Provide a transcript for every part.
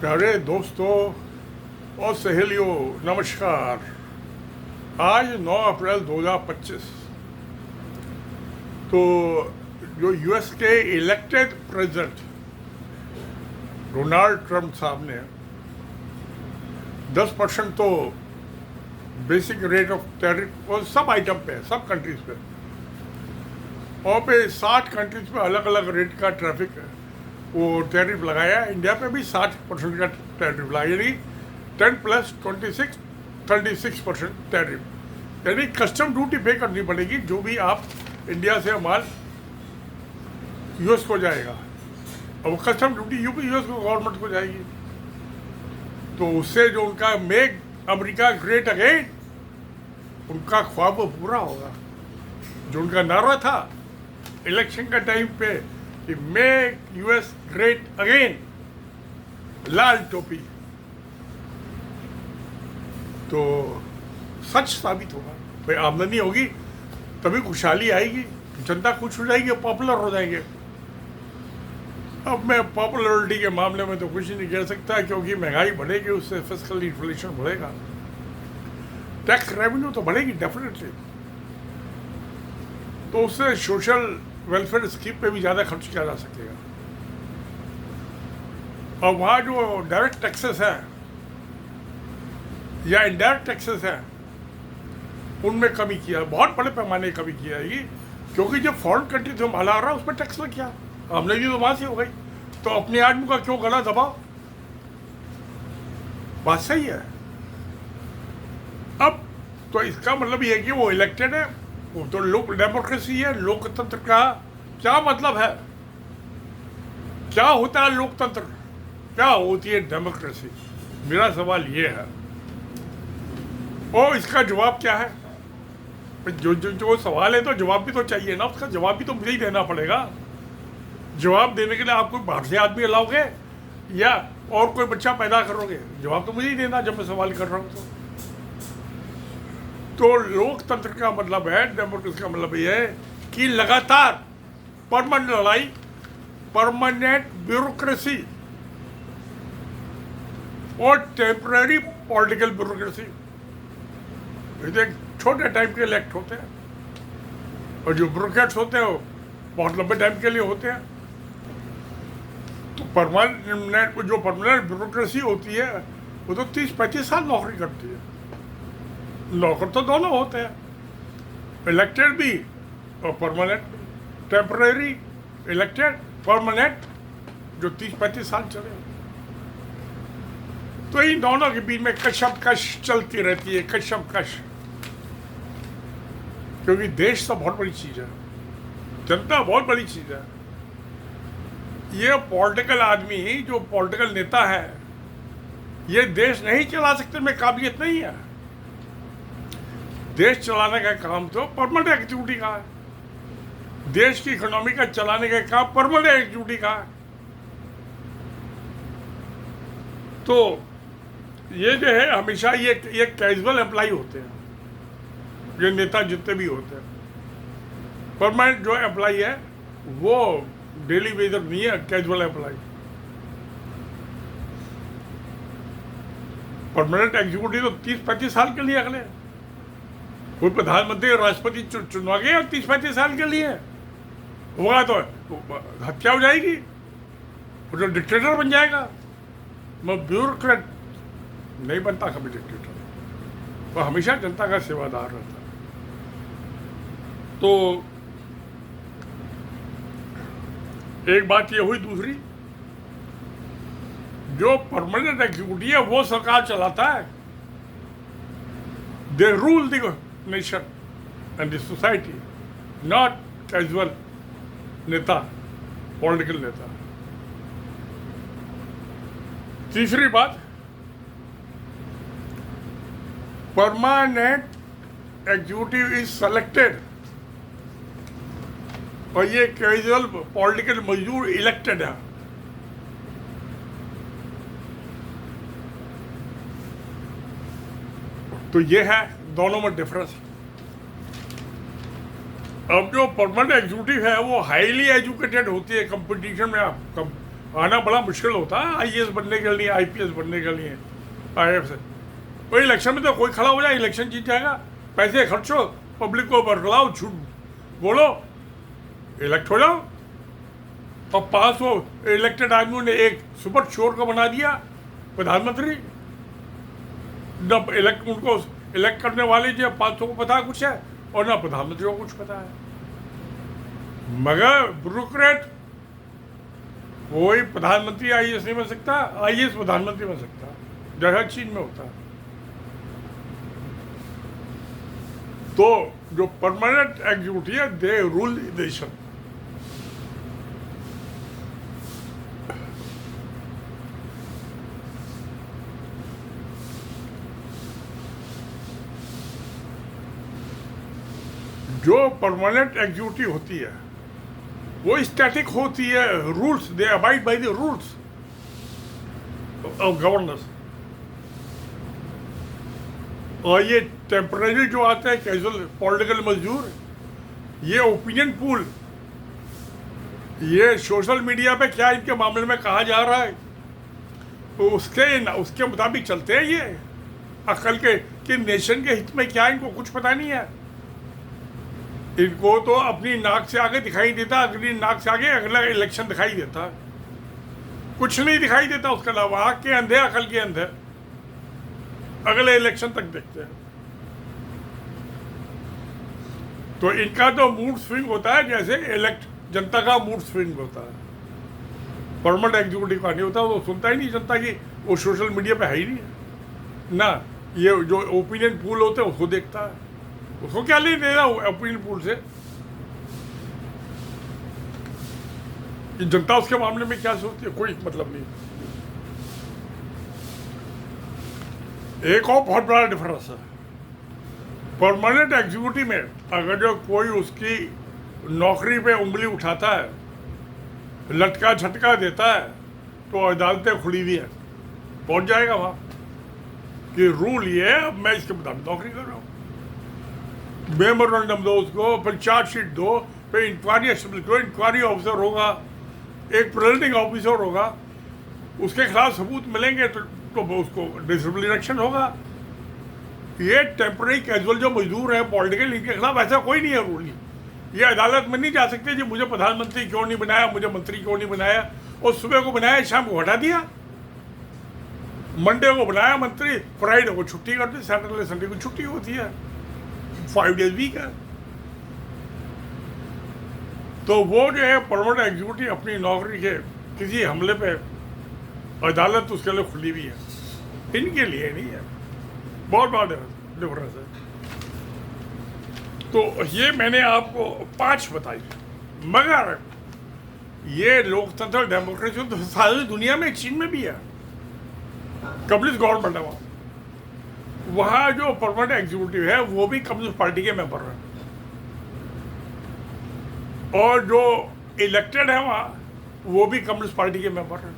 प्यारे दोस्तों और सहेलियों, नमस्कार। आज 9 अप्रैल 2025। तो जो यूएस के इलेक्टेड प्रेसिडेंट डोनाल्ड ट्रंप साहब ने 10% तो बेसिक रेट ऑफ टैरिफ और सब आइटम पे है, सब कंट्रीज पे, और पे 60 कंट्रीज पे अलग अलग रेट का ट्रैफिक है वो टैरिफ लगाया। इंडिया पे भी 60% का टैरिफ लगाया, यानी 10 + 26 36% टैरिफ, यानी कस्टम ड्यूटी पे करनी पड़ेगी जो भी आप इंडिया से माल यूएस को जाएगा, और वो कस्टम ड्यूटी यूएस को गवर्नमेंट को जाएगी। तो उससे जो उनका मेक अमेरिका ग्रेट अगेन, उनका ख्वाब पूरा होगा। जो उनका नारा था इलेक्शन का टाइम पे कि मेक यूएस ग्रेट अगेन, लाल टोपी, तो सच साबित होगा। भाई आमदनी होगी तभी खुशहाली आएगी, जनता खुश हो जाएगी, पॉपुलर हो जाएंगे। अब मैं पॉपुलरिटी के मामले में तो कुछ नहीं कह सकता, क्योंकि महंगाई बढ़ेगी, उससे फिस्कल इन्फ्लेशन बढ़ेगा, टैक्स रेवेन्यू तो बढ़ेगी डेफिनेटली, तो उससे सोशल वेलफेयर स्कीम पे भी ज़्यादा खर्च किया जा सकेगा। और वहाँ जो डायरेक्ट टैक्सेस हैं या इनडायरेक्ट टैक्सेस हैं उनमें कमी किया, बहुत बड़े पैमाने की कमी किया है, क्योंकि जब फॉरेन कंट्री से माल आ रहा है उस पर टैक्स लग गया, आमदनी तो वहाँ से हो गई, तो अपने आदमी का क्यों गला दबाओ। बात सही है। अब तो इसका मतलब ये है कि वो इलेक्टेड है, वो तो डेमोक्रेसी है। लोकतंत्र का क्या मतलब है, क्या होता है लोकतंत्र, क्या होती है डेमोक्रेसी, मेरा सवाल ये है। और इसका जवाब क्या है? जो सवाल है तो जवाब भी तो चाहिए ना, उसका जवाब भी तो मुझे ही देना पड़ेगा। जवाब देने के लिए आप कोई बाहर से आदमी लाओगे या और कोई बच्चा पैदा करोगे? जवाब तो मुझे ही देना जब मैं सवाल कर रहा हूँ। तो लोकतंत्र का मतलब है, डेमोक्रेसी का मतलब ये है कि लगातार परमानेंट लड़ाई, परमानेंट ब्यूरोक्रेसी और टेम्पररी पॉलिटिकल ब्यूरोक्रेसी, एक छोटे टाइम के इलेक्ट होते हैं, और जो ब्यूरोक्रेट्स होते हैं वो बहुत लंबे टाइम के लिए होते हैं। तो परमानेंट जो परमानेंट ब्यूरोक्रेसी होती है वो तो 30-35 साल नौकरी करती है। नौकर तो दोनों होते हैं, इलेक्टेड भी और परमानेंट भी। टेम्पररी इलेक्टेड, परमानेंट जो 30-35 साल चले। तो इन दोनों के बीच में कशमकश चलती रहती है, कशमकश, क्योंकि देश तो बहुत बड़ी चीज़ है, जनता बहुत बड़ी चीज़ है। ये पॉलिटिकल आदमी, जो पॉलिटिकल नेता है, ये देश नहीं चला सकते, में काबिलियत नहीं है। देश चलाने का काम तो परमानेंट एग्जीक्यूटिव का है, देश की इकोनॉमी का चलाने का काम परमानेंट एग्जीक्यूटिव का है। तो ये जो है हमेशा ये कैजुअल एम्प्लॉय होते हैं, ये नेता जितने भी होते हैं। परमानेंट जो एम्प्लॉय है वो डेली वेजर नहीं है, कैजुअल एम्प्लॉय। परमानेंट एग्जीक्यूटिव तो 30-35 साल के लिए अगले, कोई प्रधानमंत्री राष्ट्रपति चुनवा गया 30-35 साल के लिए, होगा तो हत्या हो जाएगी, वो तो डिक्टेटर बन जाएगा। मैं ब्यूरोक्रेट नहीं बनता कभी डिक्टेटर, वो हमेशा जनता का सेवादार रहता है। तो एक बात ये हुई। दूसरी, जो परमानेंट एग्जीक्यूटिव है वो सरकार चलाता है, they rule the nation and the society, not casual नेता, पॉलिटिकल नेता। तीसरी बात, परमानेंट एग्जीक्यूटिव इज सेलेक्टेड, और ये कैजुअल पॉलिटिकल मजदूर इलेक्टेड है। तो ये है दोनों में डिफरेंस। अब जो परमानेंट एग्जीक्यूटिव है वो हाईली एजुकेटेड होती है, कंपटीशन में आना बड़ा मुश्किल होता है आईएएस बनने के लिए, आईपीएस बनने के लिए, आईएएस से। तो इलेक्शन में तो कोई खड़ा हो जाए, इलेक्शन जीत जाएगा, पैसे खर्चो, पब्लिक को बरगलाओ, झूठ बोलो, इलेक्ट हो जाओ। और 500 इलेक्टेड आदमियों ने एक सुपर चोर को बना दिया प्रधानमंत्री। न उनको इलेक्ट करने वाले जो 500 को पता कुछ है और ना प्रधानमंत्री को कुछ पता है। मगर ब्यूरोक्रेट, कोई प्रधानमंत्री आईएएस नहीं बन सकता, आईएएस प्रधानमंत्री बन सकता, जैसा चीन में होता है। तो जो परमानेंट एग्जीक्यूटिव है, दे रूल द नेशन। जो परमानेंट एग्जीक्यूटिव होती है वो स्टैटिक होती है, rules, they abide by the rules of governance. और ये टेम्पररी जो आते हैं कैजुअल पॉलिटिकल मजदूर, ये ओपिनियन पूल, ये सोशल मीडिया पे क्या इनके मामले में कहा जा रहा है तो उसके मुताबिक चलते हैं। ये अकल के कि नेशन के हित में क्या, इनको कुछ पता नहीं है। इनको तो अपनी नाक से आगे दिखाई देता, अगली नाक से आगे अगला इलेक्शन दिखाई देता, कुछ नहीं दिखाई देता उसके अलावा। आँख के अंधे, अकल के अंधे, अगले इलेक्शन तक देखते हैं। तो इनका तो मूड स्विंग होता है जैसे जनता का मूड स्विंग होता है। परमानेंट एग्जीक्यूटिव का नहीं होता, वो सुनता ही नहीं जनता की, वो सोशल मीडिया पे है ही नहीं ना। ये जो ओपिनियन पूल होते हैं उसको देखता है, उसको क्या ले देना ओपिनियन पूल से, कि जनता उसके मामले में क्या सोचती है, कोई मतलब नहीं। एक और बहुत बड़ा डिफरेंस है, परमानेंट एग्जीक्यूटिव में अगर जो कोई उसकी नौकरी पे उंगली उठाता है, लटका झटका देता है, तो अदालतें खुली हुई है, पहुंच जाएगा वहां कि रूल ये है, अब मैं इसके मुताबिक नौकरी कर रहा हूँ। मेमोरेंडम दो उसको, फिर चार्जशीट दो, फिर इंक्वायरी असेंबली करो, इंक्वायरी ऑफिसर होगा, एक प्रिजाइडिंग ऑफिसर होगा, उसके खिलाफ सबूत मिलेंगे तो उसको डिसिप्लिनरी एक्शन होगा। ये टेम्पररी कैजुअल जो मजदूर है पॉलिटिकल, इनके खिलाफ ऐसा कोई नहीं है रूल। ये अदालत में नहीं जा सकते जी मुझे प्रधानमंत्री क्यों नहीं बनाया, मुझे मंत्री क्यों नहीं बनाया, और सुबह को बनाया शाम को हटा दिया, मंडे को बनाया मंत्री, फ्राइडे को छुट्टी कर दी, सैटरडे संडे को छुट्टी होती है, 5 डेज वीक है। तो वो जो है परमानेंट एग्जीक्यूटिव अपनी नौकरी के किसी हमले पे अदालत उसके लिए खुली हुई है, इनके लिए नहीं है। बहुत बड़ा डिफरेंस है। तो ये मैंने आपको 5 बताई, मगर ये लोकतंत्र डेमोक्रेसी तो सारी दुनिया में, चीन में भी है, कम्युनिस्ट गवर्नमेंट है वहाँ जो परमानेंट एग्जीक्यूटिव है वो भी कम्युनिस्ट पार्टी के मेंबर है, और जो इलेक्टेड है वहाँ वो भी कम्युनिस्ट पार्टी के मेंबर है।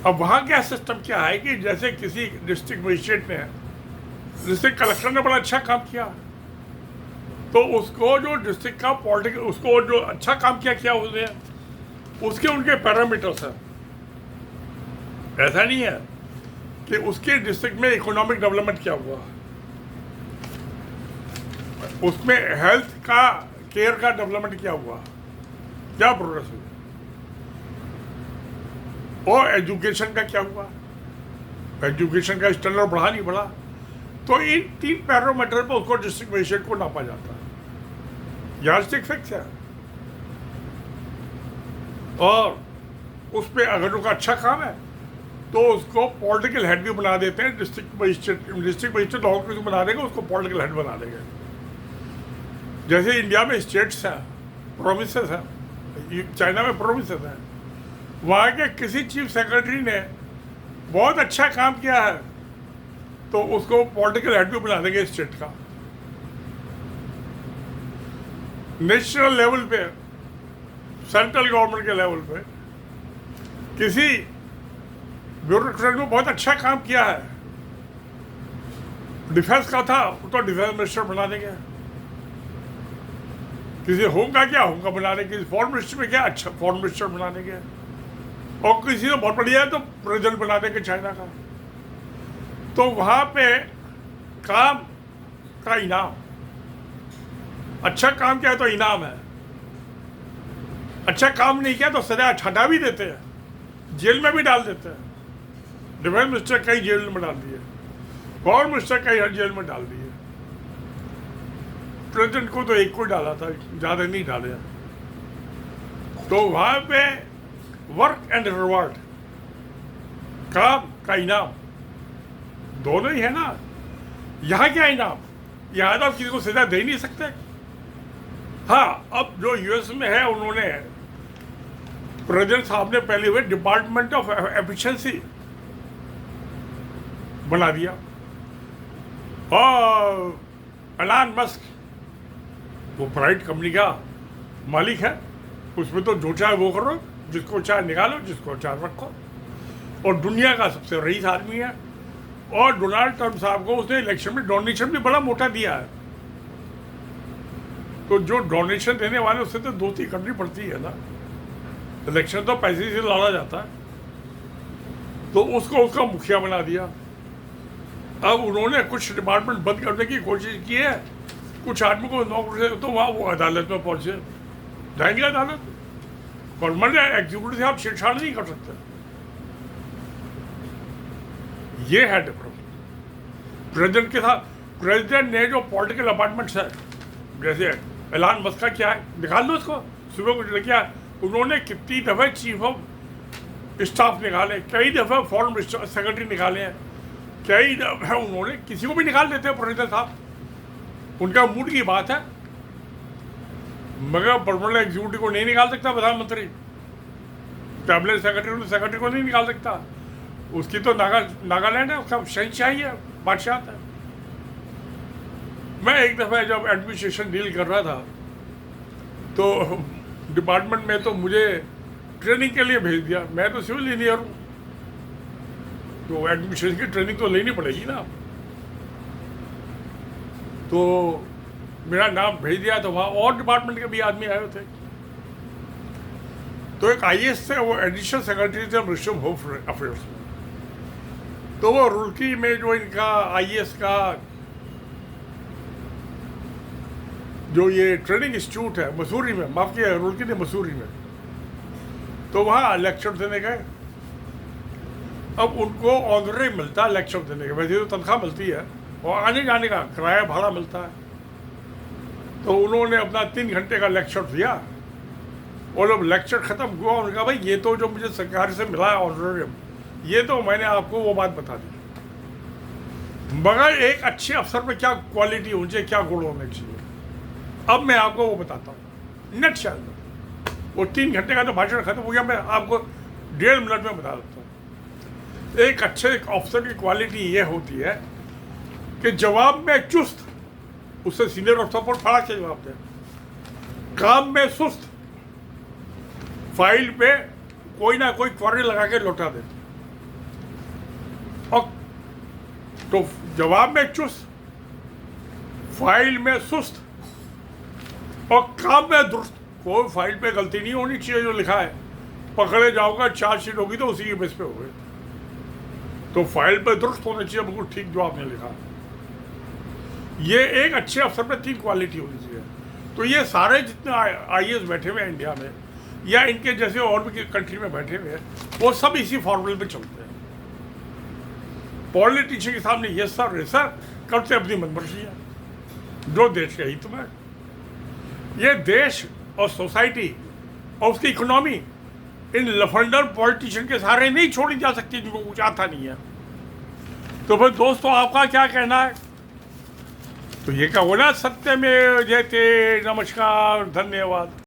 अब वहाँ क्या सिस्टम क्या है कि जैसे किसी डिस्ट्रिक्ट मजिस्ट्रेट ने, डिस्ट्रिक्ट कलेक्टर ने बड़ा अच्छा काम किया, तो उसको जो डिस्ट्रिक्ट का पॉलिटिकल, उसको जो अच्छा काम किया उसने, उसके उनके पैरामीटर्स हैं। ऐसा नहीं है कि उसके डिस्ट्रिक्ट में इकोनॉमिक डेवलपमेंट क्या हुआ, उसमें हेल्थ का, केयर का डेवलपमेंट क्या हुआ, क्या प्रोग्रेस हुआ, और एजुकेशन का क्या हुआ, एजुकेशन का स्टैंडर्ड बढ़ा नहीं बढ़ा। तो इन 3 पैरामीटर पर उसको डिस्ट्रिक्ट मजिस्ट्रेट को नापा जाता है, यार्डस्टिक फिक्स है। और उस पर अगर उनका अच्छा काम है तो उसको पॉलिटिकल हेड भी बना देते हैं, डिस्ट्रिक्ट मजिस्ट्रेट और बना देंगे, उसको पॉलिटिकल हेड बना देंगे। जैसे इंडिया में स्टेट्स हैं, प्रोविंसेस हैं, चाइना में प्रोविंसेस हैं, वहाँ के किसी चीफ सेक्रेटरी ने बहुत अच्छा काम किया है तो उसको पॉलिटिकल हेड भी बना देंगे स्टेट का। नेशनल लेवल पे, सेंट्रल गवर्नमेंट के लेवल पे किसी ब्यूरोक्रेट ने बहुत अच्छा काम किया है, डिफेंस का था तो डिफेंस मिनिस्टर बना देंगे, किसी होम का क्या, होम का बना देंगे, किसी फॉरेन मिनिस्टर में क्या, अच्छा फॉरेन मिनिस्टर बना देंगे। और किसी ने बहुत बढ़िया है तो प्रेसिडेंट बना देंगे चाइना का। तो वहाँ पे काम का इनाम, अच्छा काम किया तो इनाम है, अच्छा काम नहीं किया तो सजा हटा भी देते हैं, जेल में भी डाल देते हैं। डिफेंस मिनिस्टर कई जेल में डाल दिए, गवर्नमेंट मिनिस्टर कई हर जेल में डाल दिए। प्रेसिडेंट को तो एक को डाला था, ज़्यादा नहीं डाले। तो वहाँ पे वर्क एंड रिवॉर्ड, काम का इनाम दोनों ही है ना। यहाँ क्या इनाम, यहाँ तो आप किसी को सजा दे नहीं सकते। हाँ, अब जो यूएस में है उन्होंने प्रेसिडेंट साहब ने पहले हुए डिपार्टमेंट ऑफ एफिशिएंसी बना दिया। और एलन मस्क वो प्राइवेट कंपनी का मालिक है, उसमें तो जो चाहे वो करो, जिसको चाहे निकालो, जिसको चाहे रखो। और दुनिया का सबसे रईस आदमी है। और डोनाल्ड ट्रंप साहब को उसने इलेक्शन में डोनेशन भी बड़ा मोटा दिया है। तो जो डोनेशन देने वाले उससे तो दोस्ती करनी पड़ती है ना। इलेक्शन तो पैसे से लड़ा जाता है। तो उसको उसका मुखिया बना दिया। अब उन्होंने कुछ डिपार्टमेंट बंद करने की कोशिश की है, कुछ आदमी को नौकरी से, तो वहाँ वो अदालत में पहुंचे, जाएंगे अदालत। गवर्नमेंट एग्जीक्यूटिव से आप छेड़छाड़ नहीं कर सकते। ये है डिफरेंस प्रेसिडेंट के साथ। प्रेसिडेंट ने जो पॉलिटिकल अपॉइंटमेंट्स है, जैसे एलन मस्क का क्या है, निकाल दो उसको। सुबह कुछ क्या उन्होंने कितनी दफ़े चीफ ऑफ स्टाफ निकाले, कई दफ़े फॉरेन सेक्रेटरी निकाले हैं, कई दफ़े उन्होंने किसी को भी निकाल देते हैं प्रेसिडेंट साहब, उनका मूड की बात है। मगर परमानेंट एग्जीक्यूटिव को नहीं निकाल सकता प्रधानमंत्री, कैबिनेट सेक्रेटरी को नहीं निकाल सकता। उसकी तो नागालैंड है, उसका शहंशाही है, बादशाह है। मैं एक दफ़ा जब एडमिनिस्ट्रेशन डील कर रहा था तो डिपार्टमेंट में तो मुझे ट्रेनिंग के लिए भेज दिया। मैं तो सिविल इंजीनियर हूँ, तो एडमिनिस्ट्रेशन की ट्रेनिंग तो लेनी पड़ेगी ना। तो मेरा नाम भेज दिया, तो वहाँ और डिपार्टमेंट के भी आदमी आए थे। तो एक आईएएस थे, वो एडिशनल सेक्रेटरी थे मिनिस्ट्री ऑफ होम अफेयर्स में। तो वो रुड़की में जो इनका आईएएस का जो ये ट्रेनिंग इंस्टीट्यूट है मसूरी में, माफ किया रुड़की ने मसूरी में, तो वहाँ लेक्चर देने गए। अब उनको ऑनररी मिलता है लेक्चर देने के, वैसे तो तनख्वाह मिलती है और आने जाने का किराया भाड़ा मिलता है। तो उन्होंने अपना 3 घंटे का लेक्चर दिया और जब लेक्चर ख़त्म हुआ उन्होंने कहा भाई ये तो जो मुझे सरकार से मिला है ऑनरेरियम, ये तो मैंने आपको वो बात बता दी, मगर एक अच्छे अफसर में क्या क्वालिटी होनी चाहिए, क्या गुण होने चाहिए, अब मैं आपको वो बताता हूँ नटशेल में। वो 3 घंटे का तो भाषण खत्म हो गया, मैं आपको 1.5 मिनट में बता देता हूँ। एक अच्छे अफसर की क्वालिटी ये होती है कि जवाब में चुस्त, उससे सीनियर अफसर पर फटाक से जवाब दे, काम में सुस्त, फाइल पे कोई ना कोई क्वेरी लगा के लौटा दे। और तो जवाब में चुस्त, फाइल में सुस्त और काम में दुरुस्त। कोई फाइल पे गलती नहीं होनी चाहिए, जो लिखा है पकड़े जाओगे, चार्जशीट होगी तो उसी के बेस पे होगी। तो फाइल पे दुरुस्त होना चाहिए, बिल्कुल ठीक जो आपने लिखा। ये एक अच्छे अफसर में 3 क्वालिटी होनी चाहिए। तो ये सारे जितने आईएएस बैठे हुए हैं इंडिया में या इनके जैसे और भी कंट्री में बैठे हुए हैं, वो सब इसी फॉर्मूले पे चलते हैं। पॉलिटिशियन के सामने ये सर रेसर करते अपनी मनमर्जी है, जो देश के हित में। ये देश और सोसाइटी और उसकी इकोनॉमी इन लफंडर पॉलिटिशियन के सहारे नहीं छोड़ी जा सकती, जिनको कुछ आता नहीं है। तो फिर दोस्तों आपका क्या कहना है? तो ये कहो ना, सत्य में जयते। नमस्कार, धन्यवाद।